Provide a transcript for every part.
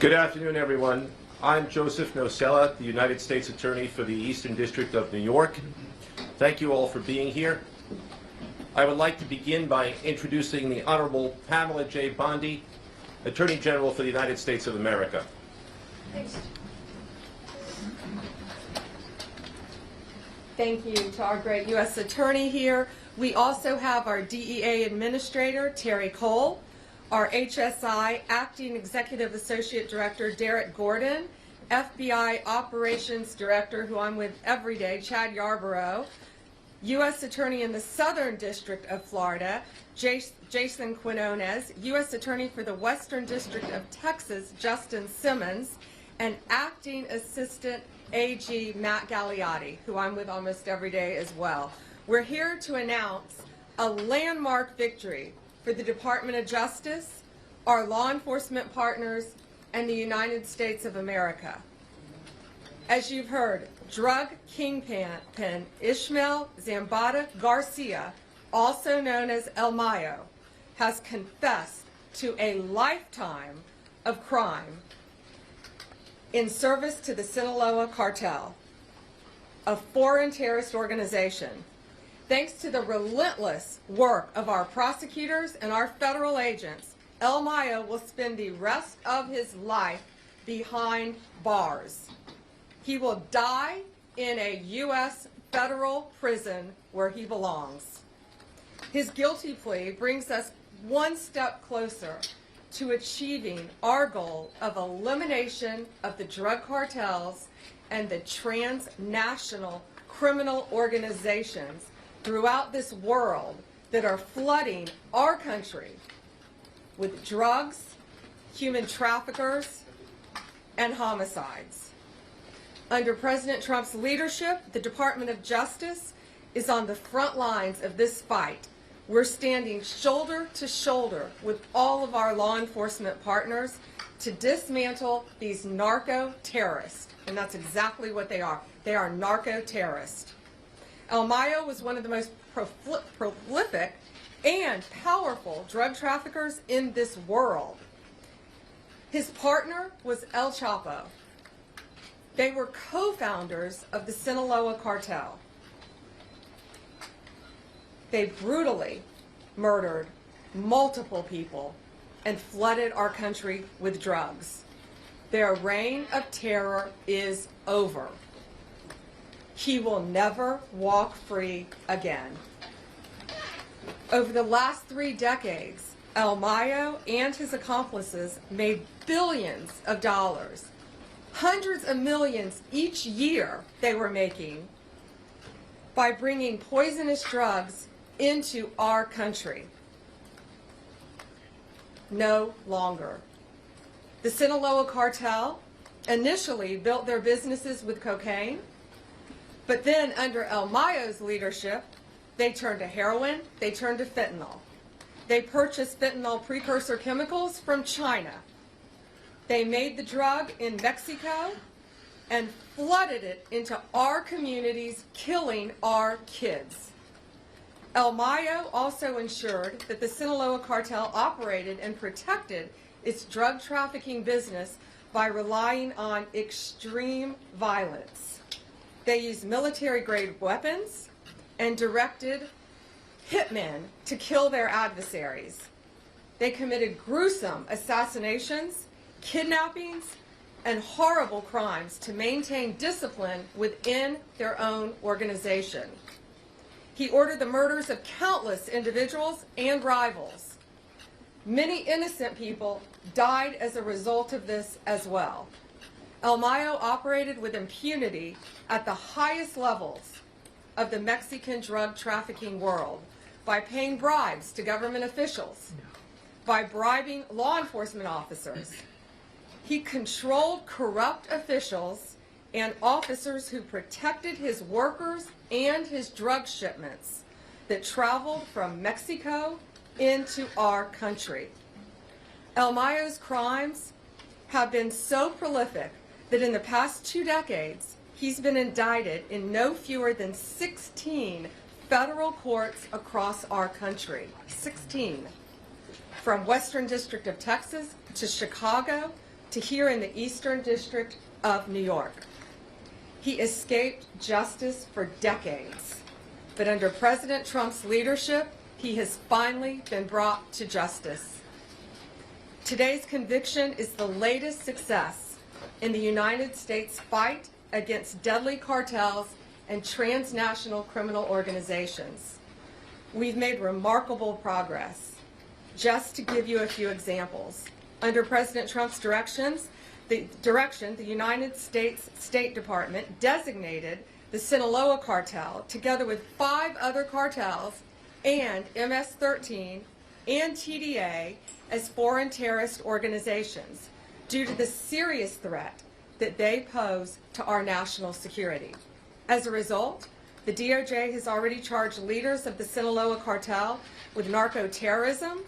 Good afternoon, everyone. I'm Joseph Nocella, the United States Attorney for the Eastern District of New York. Thank you all for being here. I would like to begin by introducing the Honorable Pamela J. Bondi, Attorney General for the United States of America. Thank you to our great U.S. Attorney here. We also have our DEA Administrator, Terry Cole, our HSI Acting Executive Associate Director, Derek Gordon, FBI Operations Director, who I'm with every day, Chad Yarborough, U.S. Attorney in the Southern District of Florida, Jason Quinones, U.S. Attorney for the Western District of Texas, Justin Simmons, and Acting Assistant AG Matt Gagliotti, who I'm with almost every day as well. We're here to announce a landmark victory for the Department of Justice, our law enforcement partners, and the United States of America. As you've heard, drug kingpin Ismael Zambada Garcia, also known as El Mayo, has confessed to a lifetime of crime in service to the Sinaloa Cartel, a foreign terrorist organization. Thanks to the relentless work of our prosecutors and our federal agents, El Mayo will spend the rest of his life behind bars. He will die in a U.S. federal prison where he belongs. His guilty plea brings us one step closer to achieving our goal of elimination of the drug cartels and the transnational criminal organizations throughout this world that are flooding our country with drugs, human traffickers, and homicides. Under President Trump's leadership, the Department of Justice is on the front lines of this fight. We're standing shoulder to shoulder with all of our law enforcement partners to dismantle these narco-terrorists. And that's exactly what they are. They are narco-terrorists. El Mayo was one of the most prolific and powerful drug traffickers in this world. His partner was El Chapo. They were co-founders of the Sinaloa Cartel. They brutally murdered multiple people and flooded our country with drugs. Their reign of terror is over. He will never walk free again. Over the last 3 decades, El Mayo and his accomplices made billions of dollars, hundreds of millions each year they were making by bringing poisonous drugs into our country. No longer. The Sinaloa Cartel initially built their businesses with cocaine, but then under El Mayo's leadership, they turned to heroin, they turned to fentanyl. They purchased fentanyl precursor chemicals from China. They made the drug in Mexico and flooded it into our communities, killing our kids. El Mayo also ensured that the Sinaloa Cartel operated and protected its drug trafficking business by relying on extreme violence. They used military-grade weapons and directed hitmen to kill their adversaries. They committed gruesome assassinations, kidnappings, and horrible crimes to maintain discipline within their own organization. He ordered the murders of countless individuals and rivals. Many innocent people died as a result of this as well. El Mayo operated with impunity at the highest levels of the Mexican drug trafficking world by paying bribes to government officials, by bribing law enforcement officers, He controlled corrupt officials and officers who protected his workers and his drug shipments that traveled from Mexico into our country. El Mayo's crimes have been so prolific that in the past 2 decades, he's been indicted in no fewer than 16 federal courts across our country. 16. From Western District of Texas to Chicago to here in the Eastern District of New York. He escaped justice for decades, but under President Trump's leadership, he has finally been brought to justice. Today's conviction is the latest success in the United States fight against deadly cartels and transnational criminal organizations. We've made remarkable progress. Just to give you a few examples, under President Trump's direction, the United States State Department designated the Sinaloa Cartel, together with 5 other cartels, and MS-13 and TDA as foreign terrorist organizations due to the serious threat that they pose to our national security. As a result, the DOJ has already charged leaders of the Sinaloa Cartel with narco-terrorism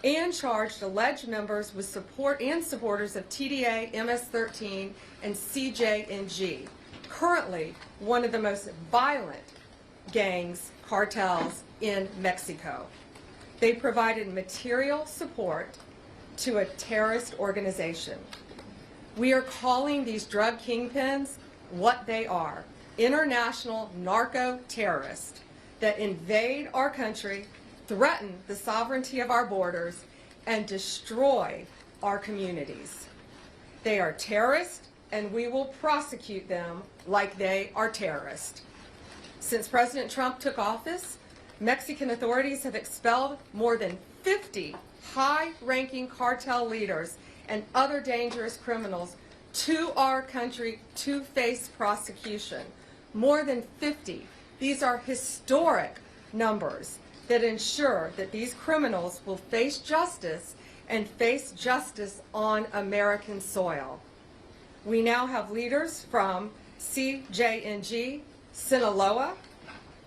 and charged alleged members with support and supporters of TDA, MS-13, and CJNG, currently one of the most violent cartels in Mexico. They provided material support to a terrorist organization. We are calling these drug kingpins what they are: international narco-terrorists that invade our country, threaten the sovereignty of our borders, and destroy our communities. They are terrorists, and we will prosecute them like they are terrorists. Since President Trump took office, Mexican authorities have expelled more than 50 high-ranking cartel leaders and other dangerous criminals to our country to face prosecution. More than 50. These are historic numbers that ensure that these criminals will face justice and face justice on American soil. We now have leaders from CJNG, Sinaloa,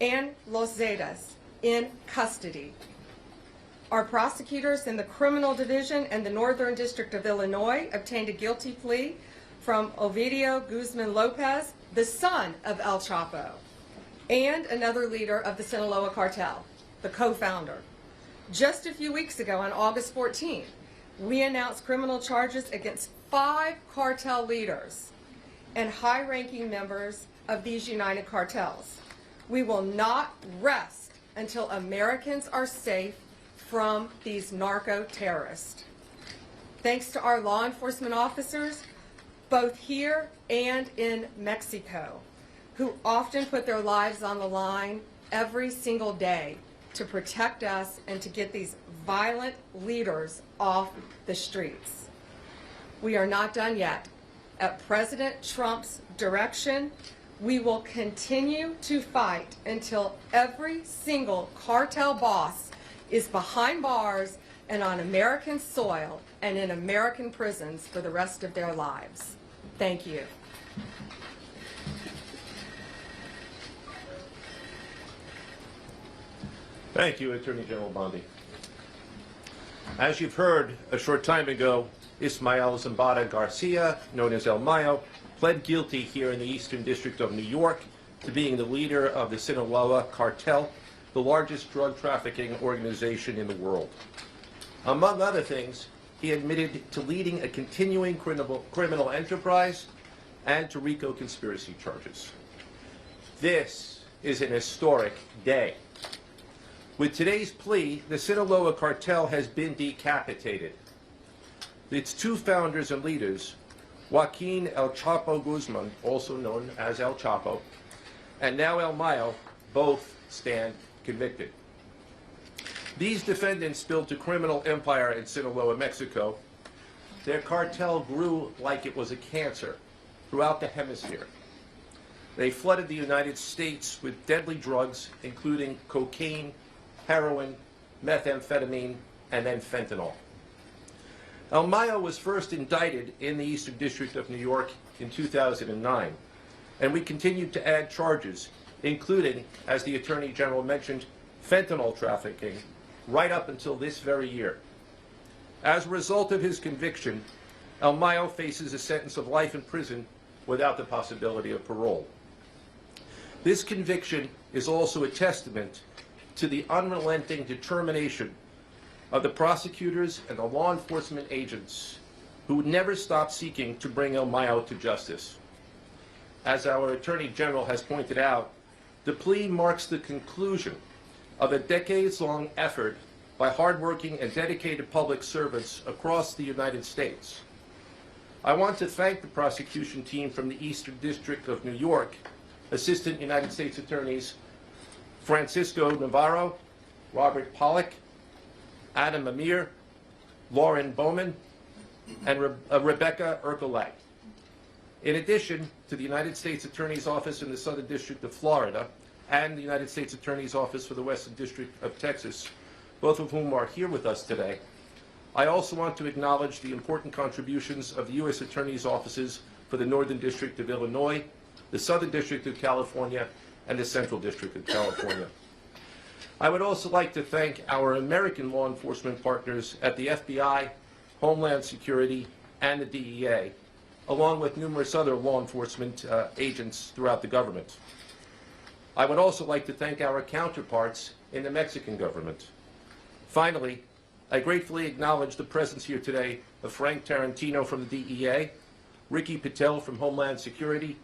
and Los Zetas in custody. Our prosecutors in the Criminal Division and the Northern District of Illinois obtained a guilty plea from Ovidio Guzman Lopez, the son of El Chapo, and another leader of the Sinaloa Cartel, the co-founder. Just a few weeks ago, on August 14th, we announced criminal charges against 5 cartel leaders and high-ranking members of these united cartels. We will not rest until Americans are safe from these narco-terrorists. Thanks to our law enforcement officers, both here and in Mexico, who often put their lives on the line every single day to protect us and to get these violent leaders off the streets. We are not done yet. At President Trump's direction, we will continue to fight until every single cartel boss is behind bars and on American soil and in American prisons for the rest of their lives. Thank you. Thank you, Attorney General Bondi. As you've heard a short time ago, Ismael Zambada Garcia, known as El Mayo, pled guilty here in the Eastern District of New York to being the leader of the Sinaloa Cartel, the largest drug trafficking organization in the world. Among other things, he admitted to leading a continuing criminal enterprise and to RICO conspiracy charges. This is an historic day. With today's plea, the Sinaloa Cartel has been decapitated. Its 2 founders and leaders, Joaquin El Chapo Guzman, also known as El Chapo, and now El Mayo, both stand convicted. These defendants built a criminal empire in Sinaloa, Mexico. Their cartel grew like it was a cancer throughout the hemisphere. They flooded the United States with deadly drugs, including cocaine, heroin, methamphetamine, and then fentanyl. El Mayo was first indicted in the Eastern District of New York in 2009, and we continued to add charges, including, as the Attorney General mentioned, fentanyl trafficking, right up until this very year. As a result of his conviction, El Mayo faces a sentence of life in prison without the possibility of parole. This conviction is also a testament to the unrelenting determination of the prosecutors and the law enforcement agents who never stop seeking to bring El Mayo to justice. As our Attorney General has pointed out, the plea marks the conclusion of a decades-long effort by hardworking and dedicated public servants across the United States. I want to thank the prosecution team from the Eastern District of New York, Assistant United States Attorneys Francisco Navarro, Robert Pollack, Adam Amir, Lauren Bowman, and Rebecca Ercolay. In addition to the United States Attorney's Office in the Southern District of Florida and the United States Attorney's Office for the Western District of Texas, both of whom are here with us today, I also want to acknowledge the important contributions of the U.S. Attorney's Offices for the Northern District of Illinois, the Southern District of California, and the Central District of California. I would also like to thank our American law enforcement partners at the FBI, Homeland Security, and the DEA, along with numerous other law enforcement agents throughout the government. I would also like to thank our counterparts in the Mexican government. Finally, I gratefully acknowledge the presence here today of Frank Tarantino from the DEA, Ricky Patel from Homeland Security,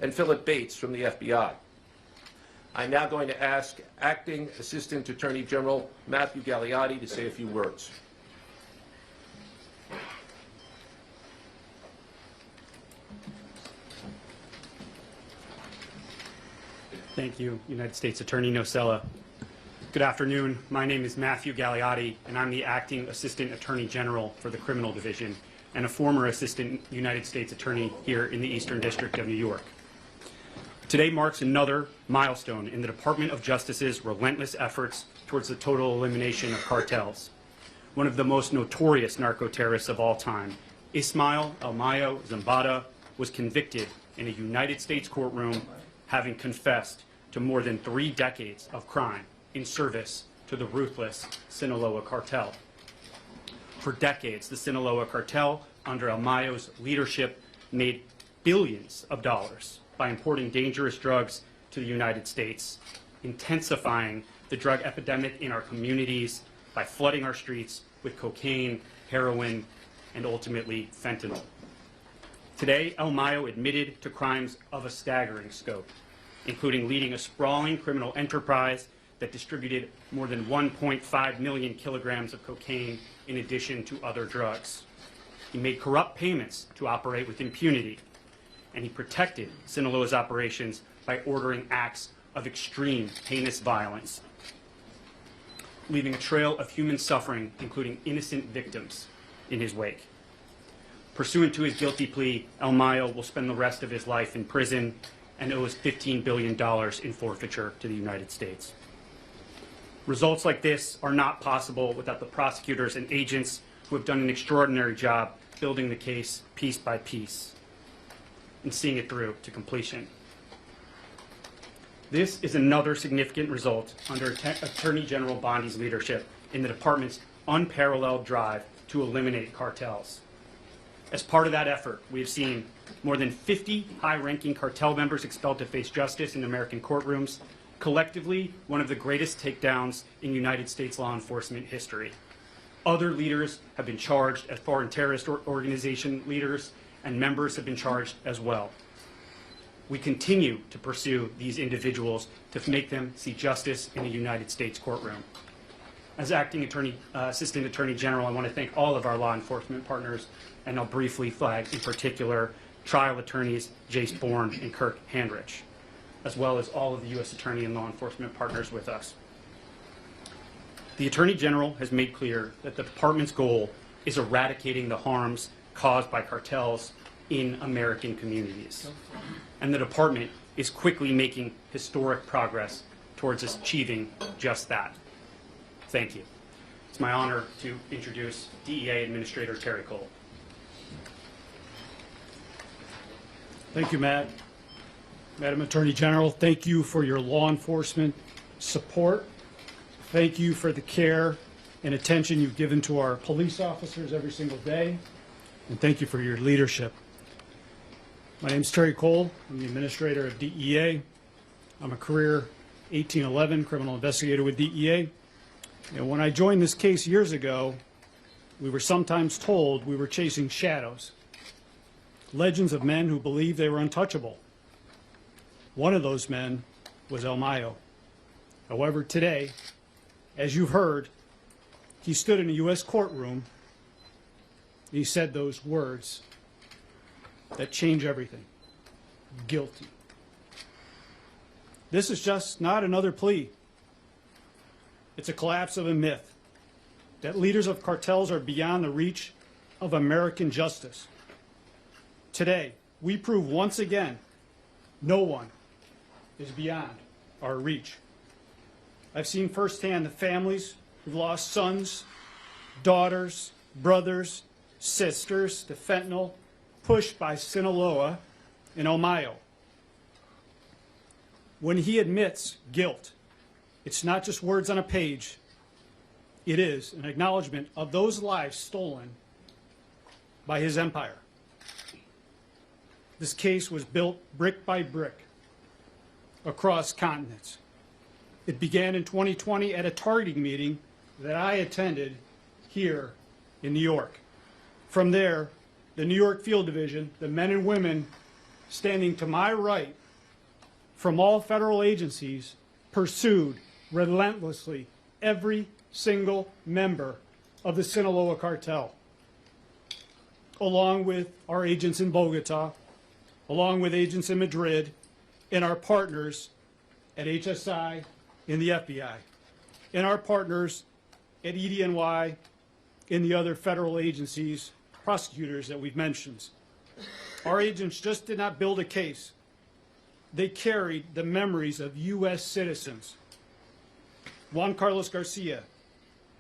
and Philip Bates from the FBI. I'm now going to ask Acting Assistant Attorney General Matthew Gagliotti to say a few words. Thank you, United States Attorney Nocella. Good afternoon. My name is Matthew Gagliotti, and I'm the Acting Assistant Attorney General for the Criminal Division and a former Assistant United States Attorney here in the Eastern District of New York. Today marks another milestone in the Department of Justice's relentless efforts towards the total elimination of cartels. One of the most notorious narco-terrorists of all time, Ismael El Mayo Zambada, was convicted in a United States courtroom, having confessed to more than 3 decades of crime in service to the ruthless Sinaloa Cartel. For decades, the Sinaloa Cartel, under El Mayo's leadership, made billions of dollars by importing dangerous drugs to the United States, intensifying the drug epidemic in our communities by flooding our streets with cocaine, heroin, and ultimately fentanyl. Today, El Mayo admitted to crimes of a staggering scope, including leading a sprawling criminal enterprise that distributed more than 1.5 million kilograms of cocaine in addition to other drugs. He made corrupt payments to operate with impunity, and he protected Sinaloa's operations by ordering acts of extreme, heinous violence, leaving a trail of human suffering, including innocent victims, in his wake. Pursuant to his guilty plea, El Mayo will spend the rest of his life in prison and owes $15 billion in forfeiture to the United States. Results like this are not possible without the prosecutors and agents who have done an extraordinary job building the case piece by piece and seeing it through to completion. This is another significant result under Attorney General Bondi's leadership in the department's unparalleled drive to eliminate cartels. As part of that effort, we have seen more than 50 high-ranking cartel members expelled to face justice in American courtrooms, collectively one of the greatest takedowns in United States law enforcement history. Other leaders have been charged as foreign terrorist organization leaders, and members have been charged as well. We continue to pursue these individuals to make them see justice in a United States courtroom. As Acting Assistant Attorney General, I want to thank all of our law enforcement partners, and I'll briefly flag in particular trial attorneys Jace Bourne and Kirk Handrich, as well as all of the U.S. Attorney and law enforcement partners with us. The Attorney General has made clear that the department's goal is eradicating the harms caused by cartels in American communities. And the department is quickly making historic progress towards achieving just that. Thank you. It's my honor to introduce DEA Administrator Terry Cole. Thank you, Matt. Madam Attorney General, thank you for your law enforcement support. Thank you for the care and attention you've given to our police officers every single day. And thank you for your leadership. My name is Terry Cole. I'm the Administrator of DEA. I'm a career 1811 criminal investigator with DEA. And when I joined this case years ago, we were sometimes told we were chasing shadows. Legends of men who believed they were untouchable. One of those men was Mayo. However, today, as you've heard, he stood in a U.S. courtroom. He said those words that change everything. Guilty. This is just not another plea. It's a collapse of a myth that leaders of cartels are beyond the reach of American justice. Today, we prove once again, no one is beyond our reach. I've seen firsthand the families who've lost sons, daughters, brothers, sisters to fentanyl, pushed by Sinaloa and Mayo. When he admits guilt, it's not just words on a page. It is an acknowledgement of those lives stolen by his empire. This case was built brick by brick across continents. It began in 2020 at a targeting meeting that I attended here in New York. From there, the New York Field Division, the men and women standing to my right from all federal agencies, pursued relentlessly every single member of the Sinaloa Cartel, along with our agents in Bogota, along with agents in Madrid, and our partners at HSI in the FBI, and our partners at EDNY and the other federal agencies, prosecutors that we've mentioned. Our agents just did not build a case. They carried the memories of U.S. citizens. Juan Carlos Garcia,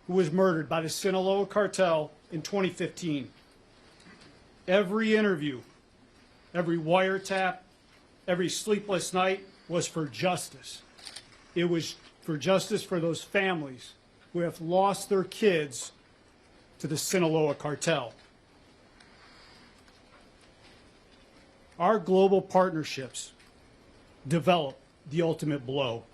who was murdered by the Sinaloa Cartel in 2015. Every interview, every wiretap, every sleepless night was for justice. It was for justice for those families who have lost their kids to the Sinaloa Cartel. Our global partnerships develop the ultimate blow.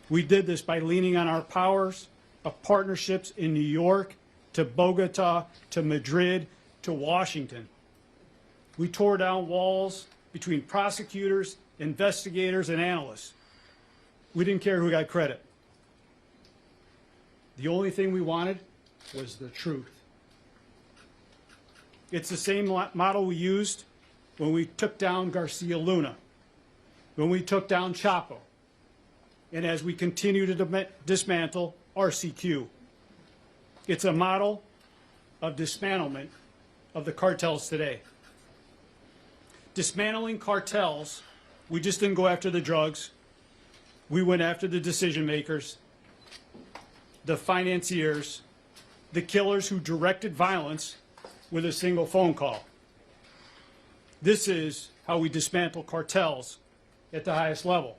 We did this by leaning on our powers of partnerships in New York, to Bogota, to Madrid, to Washington. We tore down walls between prosecutors, investigators, and analysts. We didn't care who got credit. The only thing we wanted was the truth. It's the same model we used when we took down Garcia Luna, when we took down Chapo, and as we continue to dismantle RCQ. It's a model of dismantlement of the cartels today. Dismantling cartels, we just didn't go after the drugs. We went after the decision makers, the financiers, the killers who directed violence with a single phone call. This is how we dismantle cartels at the highest level.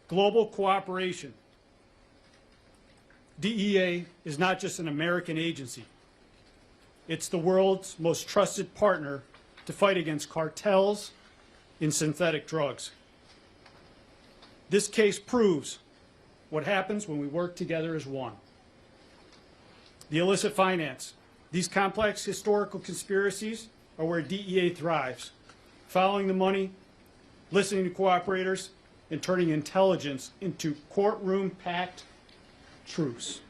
Global cooperation. DEA is not just an American agency. It's the world's most trusted partner to fight against cartels in synthetic drugs. This case proves what happens when we work together as one. The illicit finance. These complex historical conspiracies are where DEA thrives, following the money, listening to cooperators, and turning intelligence into courtroom-packed truths.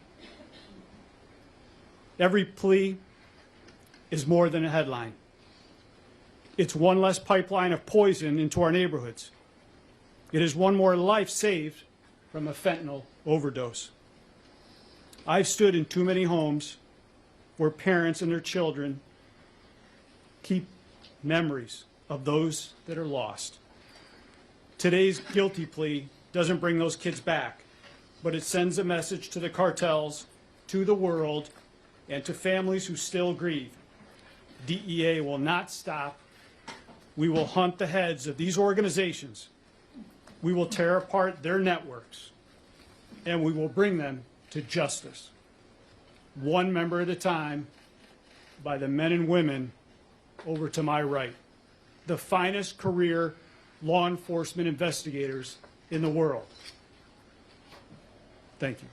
Every plea is more than a headline. It's one less pipeline of poison into our neighborhoods. It is one more life saved from a fentanyl overdose. I've stood in too many homes where parents and their children keep memories of those that are lost. Today's guilty plea doesn't bring those kids back, but it sends a message to the cartels to the world and to families who still grieve. DEA will not stop. We will hunt the heads of these organizations. We will tear apart their networks, and we will bring them to justice, one member at a time, by the men and women over to my right, the finest career law enforcement investigators in the world. Thank you.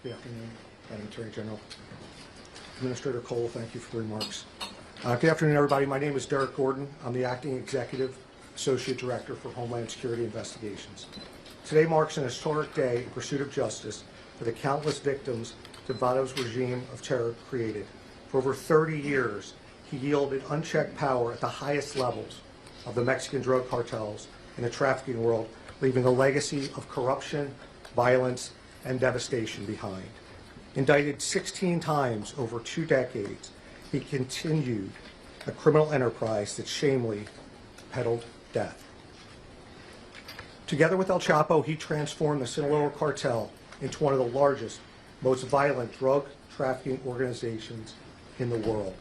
Good afternoon, Madam Attorney General. Administrator Cole, thank you for the remarks. Good afternoon, everybody. My name is Derek Gordon. I'm the Acting Executive Associate Director for Homeland Security Investigations. Today marks an historic day in pursuit of justice for the countless victims Zambada's regime of terror created. For over 30 years, he yielded unchecked power at the highest levels of the Mexican drug cartels and the trafficking world, leaving a legacy of corruption, violence, and devastation behind. Indicted 16 times over 2 decades, he continued a criminal enterprise that shamefully peddled death. Together with El Chapo, he transformed the Sinaloa Cartel into one of the largest, most violent drug trafficking organizations in the world.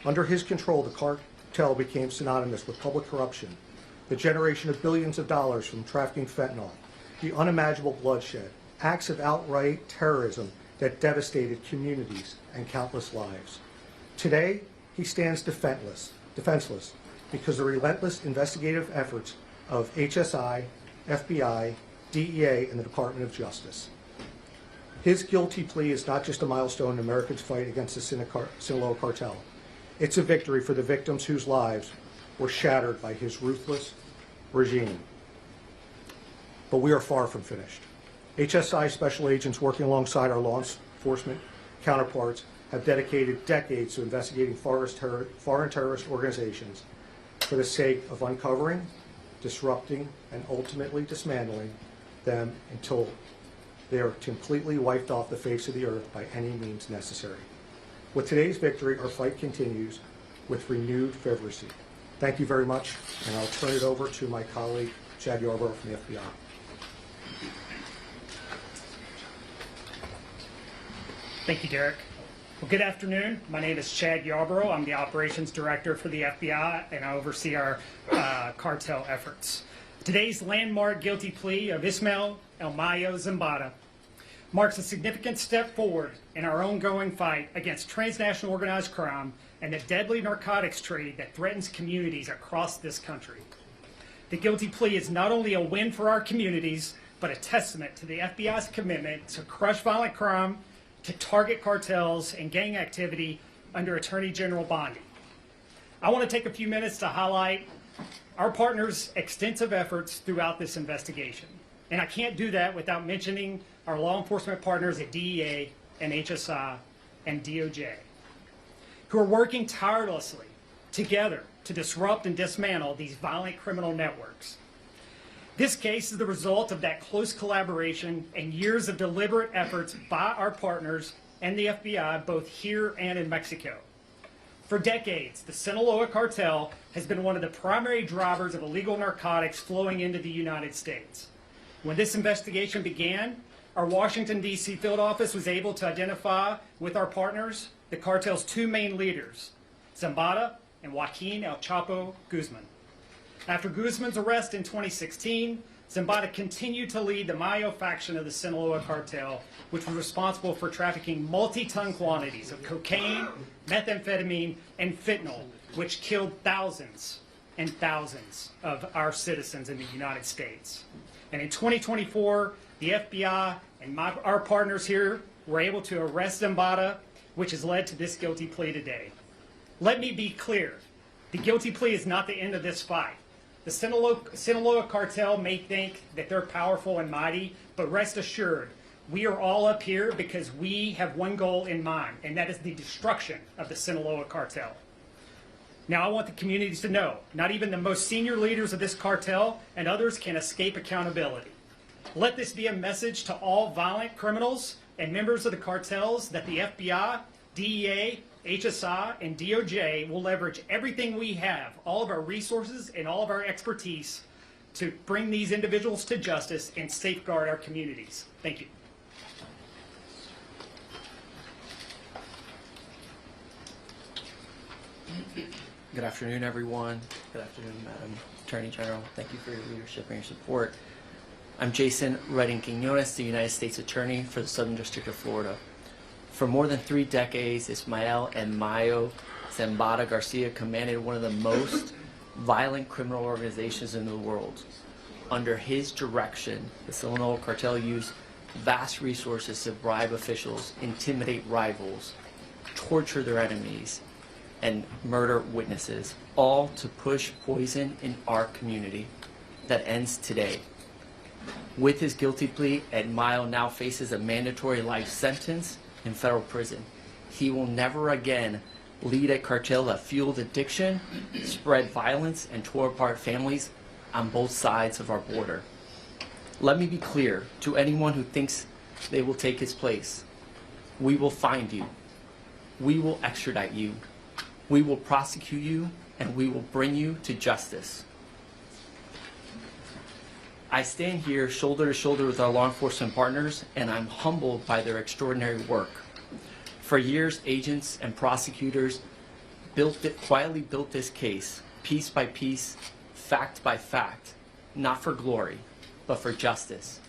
Under his control, the cartel became synonymous with public corruption, the generation of billions of dollars from trafficking fentanyl, the unimaginable bloodshed, acts of outright terrorism that devastated communities and countless lives. Today, he stands defenseless because the relentless investigative efforts of HSI, FBI, DEA, and the Department of Justice. His guilty plea is not just a milestone in Americans' fight against the Sinaloa Cartel. It's a victory for the victims whose lives were shattered by his ruthless regime. But we are far from finished. HSI special agents working alongside our law enforcement counterparts have dedicated decades to investigating foreign terrorist organizations for the sake of uncovering, disrupting, and ultimately dismantling them until they are completely wiped off the face of the earth by any means necessary. With today's victory, our fight continues with renewed fervency. Thank you very much, and I'll turn it over to my colleague, Chad Yarborough from the FBI. Thank you, Derek. Well, good afternoon. My name is Chad Yarborough. I'm the Operations Director for the FBI, and I oversee our cartel efforts. Today's landmark guilty plea of Ismael El Mayo Zambada marks a significant step forward in our ongoing fight against transnational organized crime and the deadly narcotics trade that threatens communities across this country. The guilty plea is not only a win for our communities, but a testament to the FBI's commitment to crush violent crime, to target cartels and gang activity under Attorney General Bondi. I want to take a few minutes to highlight our partners' extensive efforts throughout this investigation. And I can't do that without mentioning our law enforcement partners at DEA and HSI and DOJ, who are working tirelessly together to disrupt and dismantle these violent criminal networks. This case is the result of that close collaboration and years of deliberate efforts by our partners and the FBI, both here and in Mexico. For decades, the Sinaloa Cartel has been one of the primary drivers of illegal narcotics flowing into the United States. When this investigation began, our Washington, D.C. field office was able to identify with our partners the cartel's 2 main leaders, Zambada and Joaquin El Chapo Guzman. After Guzman's arrest in 2016, Zambada continued to lead the Mayo faction of the Sinaloa Cartel, which was responsible for trafficking multi-ton quantities of cocaine, methamphetamine, and fentanyl, which killed thousands and thousands of our citizens in the United States. And in 2024, the FBI and our partners here were able to arrest Zambada, which has led to this guilty plea today. Let me be clear. The guilty plea is not the end of this fight. The Sinaloa Cartel may think that they're powerful and mighty, but rest assured, we are all up here because we have one goal in mind, and that is the destruction of the Sinaloa Cartel. Now, I want the communities to know, not even the most senior leaders of this cartel and others can escape accountability. Let this be a message to all violent criminals and members of the cartels that the FBI, DEA, HSI, and DOJ will leverage everything we have, all of our resources and all of our expertise, to bring these individuals to justice and safeguard our communities. Thank you. Good afternoon, everyone. Good afternoon, Madam Attorney General. Thank you for your leadership and your support. I'm Jason Redding-Quinones, the United States Attorney for the Southern District of Florida. For more than 3 decades, Ismael and Mayo Zambada Garcia commanded one of the most violent criminal organizations in the world. Under his direction, the Sinaloa Cartel used vast resources to bribe officials, intimidate rivals, torture their enemies, and murder witnesses, all to push poison in our community that ends today. With his guilty plea, Mayo now faces a mandatory life sentence in federal prison. He will never again lead a cartel that fueled addiction, spread violence, and tore apart families on both sides of our border. Let me be clear to anyone who thinks they will take his place. We will find you. We will extradite you. We will prosecute you, and we will bring you to justice. I stand here shoulder to shoulder with our law enforcement partners, and I'm humbled by their extraordinary work. For years, agents and prosecutors quietly built this case, piece by piece, fact by fact, not for glory, but for justice.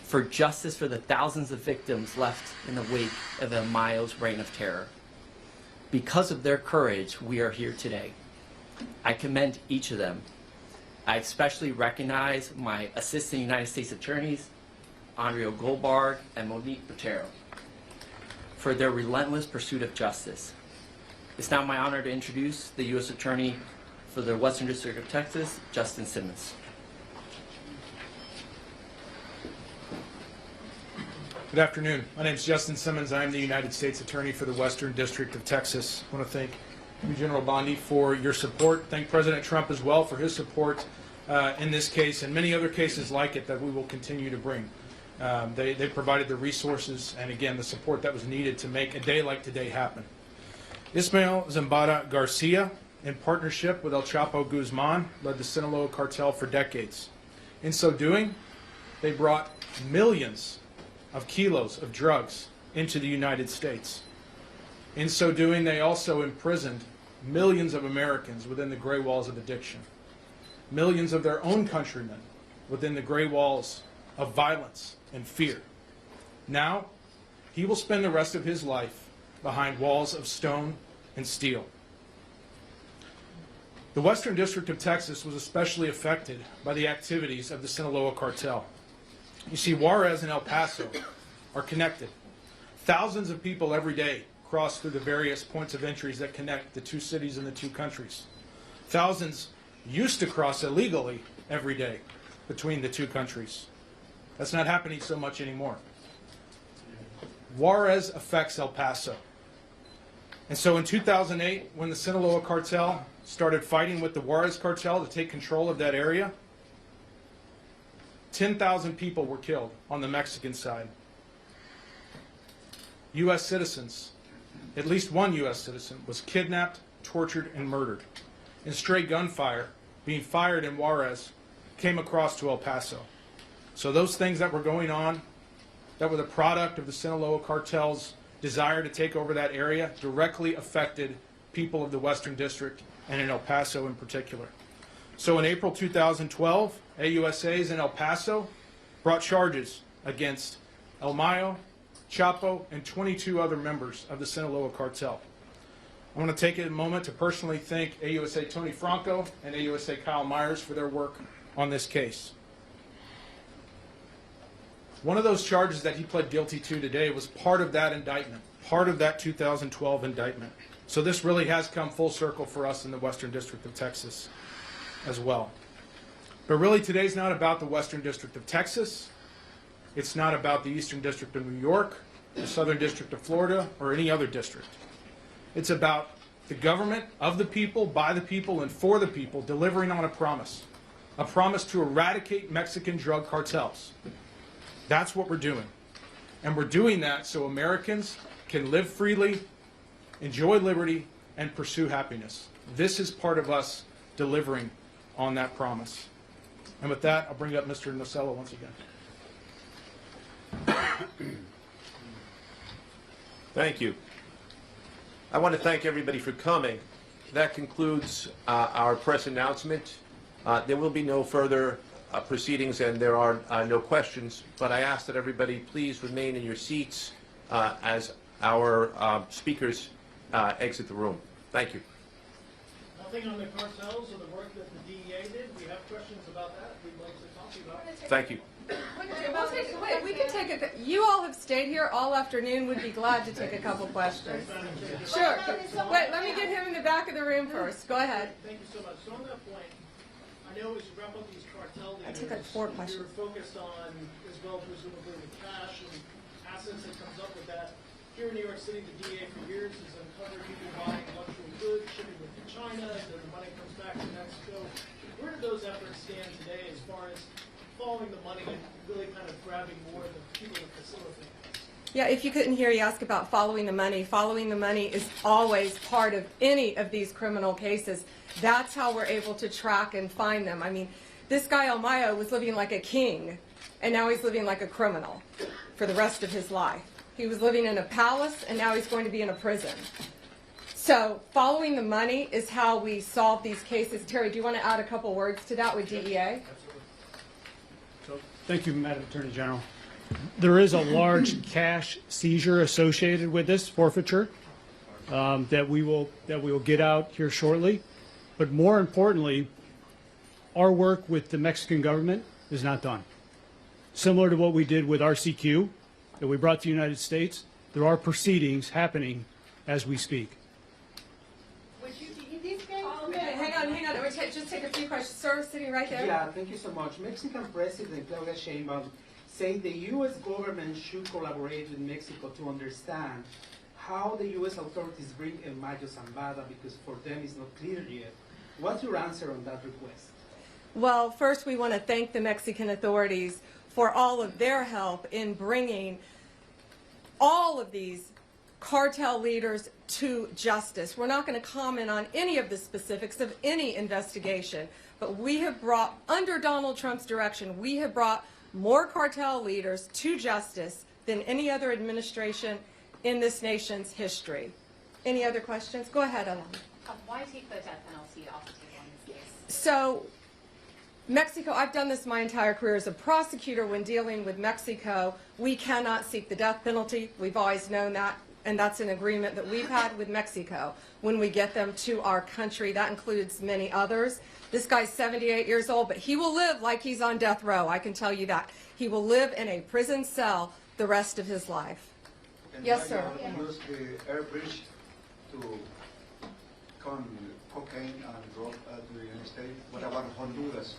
For justice for the thousands of victims left in the wake of Mayo's reign of terror. Because of their courage, we are here today. I commend each of them. I especially recognize my Assistant United States Attorneys, Andrea Goldberg and Monique Botero, for their relentless pursuit of justice. It's now my honor to introduce the U.S. Attorney for the Western District of Texas, Justin Simmons. Good afternoon. My name is Justin Simmons. I am the United States Attorney for the Western District of Texas. I want to thank you, General Bondi, for your support. Thank President Trump as well for his support in this case and many other cases like it that we will continue to bring. They provided the resources and, again, the support that was needed to make a day like today happen. Ismael Zambada Garcia, in partnership with El Chapo Guzman, led the Sinaloa Cartel for decades. In so doing, they brought millions of kilos of drugs into the United States. In so doing, they also imprisoned millions of Americans within the gray walls of addiction, millions of their own countrymen within the gray walls of violence and fear. Now, he will spend the rest of his life behind walls of stone and steel. The Western District of Texas was especially affected by the activities of the Sinaloa Cartel. You see, Juarez and El Paso are connected. Thousands of people every day cross through the various points of entries that connect the two cities and the two countries. Thousands used to cross illegally every day between the two countries. That's not happening so much anymore. Juarez affects El Paso. And so in 2008, when the Sinaloa Cartel started fighting with the Juarez Cartel to take control of that area, 10,000 people were killed on the Mexican side. U.S. citizens, at least one U.S. citizen, was kidnapped, tortured, and murdered. And stray gunfire being fired in Juarez came across to El Paso. So those things that were going on, that were the product of the Sinaloa Cartel's desire to take over that area, directly affected people of the Western District and in El Paso in particular. So in April 2012, AUSAs in El Paso brought charges against El Mayo, Chapo, and 22 other members of the Sinaloa Cartel. I want to take a moment to personally thank AUSA Tony Franco and AUSA Kyle Myers for their work on this case. One of those charges that he pled guilty to today was part of that indictment, part of that 2012 indictment. So this really has come full circle for us in the Western District of Texas as well. But really today's not about the Western District of Texas. It's not about the Eastern District of New York, the Southern District of Florida, or any other district. It's about the government of the people, by the people, and for the people delivering on a promise to eradicate Mexican drug cartels. That's what we're doing. And we're doing that so Americans can live freely, enjoy liberty, and pursue happiness. This is part of us delivering on that promise. And with that, I'll bring up Mr. Nocella once again. Thank you. I want to thank everybody for coming. That concludes our press announcement. There will be no further proceedings and there are no questions, but I ask that everybody please remain in your seats as our speakers exit the room. Thank you. Nothing on the cartels or the work that the DEA did. We have questions about that we'd like to talk to you about. Thank you. Wait, we can take you all have stayed here all afternoon. Would be glad to take a couple questions. Sure. Wait, let me get him in the back of the room first. Go ahead. Thank you so much. So on that point, I know as you wrap up these cartel I leaders, took like 4 questions. you're focused on, as well presumably, the cash and assets that comes up with that. Here in New York City, the DEA for years has uncovered people buying luxury goods, shipping them to China, then the money comes back to Mexico. Where do those efforts stand today as far as following the money and really kind of grabbing more of the people that facilitate? Yeah, if you couldn't hear, you ask about following the money. Following the money is always part of any of these criminal cases. That's how we're able to track and find them. I mean, this guy Mayo was living like a king, and now he's living like a criminal for the rest of his life. He was living in a palace, and now he's going to be in a prison. So following the money is how we solve these cases. Terry, do you want to add a couple words to that with DEA? Thank you, Madam Attorney General. There is a large cash seizure associated with this forfeiture that we will get out here shortly. But more importantly, our work with the Mexican government is not done. Similar to what we did with RCQ that we brought to the United States, there are proceedings happening as we speak. Okay, hang on. We'll just take a few questions. Sir, sitting right there. Yeah, thank you so much. Mexican President Claudia Sheinbaum said the U.S. government should collaborate with Mexico to understand how the U.S. authorities bring El Mayo Zambada, because for them it's not clear yet. What's your answer on that request? Well, first we want to thank the Mexican authorities for all of their help in bringing all of these cartel leaders to justice. We're not going to comment on any of the specifics of any investigation, but we have brought, under Donald Trump's direction, we have brought more cartel leaders to justice than any other administration in this nation's history. Any other questions? Go ahead, Alan. Why take the death penalty off the table in this case? So, Mexico, I've done this my entire career as a prosecutor. When dealing with Mexico, we cannot seek the death penalty. We've always known that, and that's an agreement that we've had with Mexico when we get them to our country. That includes many others. This guy's 78 years old, but he will live like he's on death row, I can tell you that. He will live in a prison cell the rest of his life. And Yes, sir. Use the air bridge to come cocaine and drug to the United States. What about Honduras?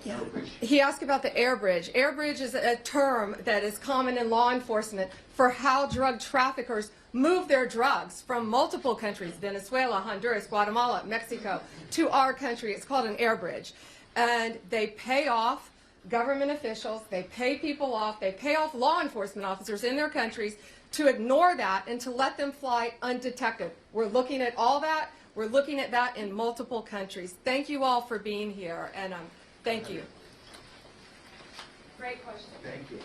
Yeah. Air bridge. He asked about the air bridge. Air bridge is a term that is common in law enforcement for how drug traffickers move their drugs from multiple countries, Venezuela, Honduras, Guatemala, Mexico, to our country. It's called an air bridge. And they pay off government officials, they pay people off, they pay off law enforcement officers in their countries to ignore that and to let them fly undetected. We're looking at all that. We're looking at that in multiple countries. Thank you all for being here, and thank you. Great question. Thank you.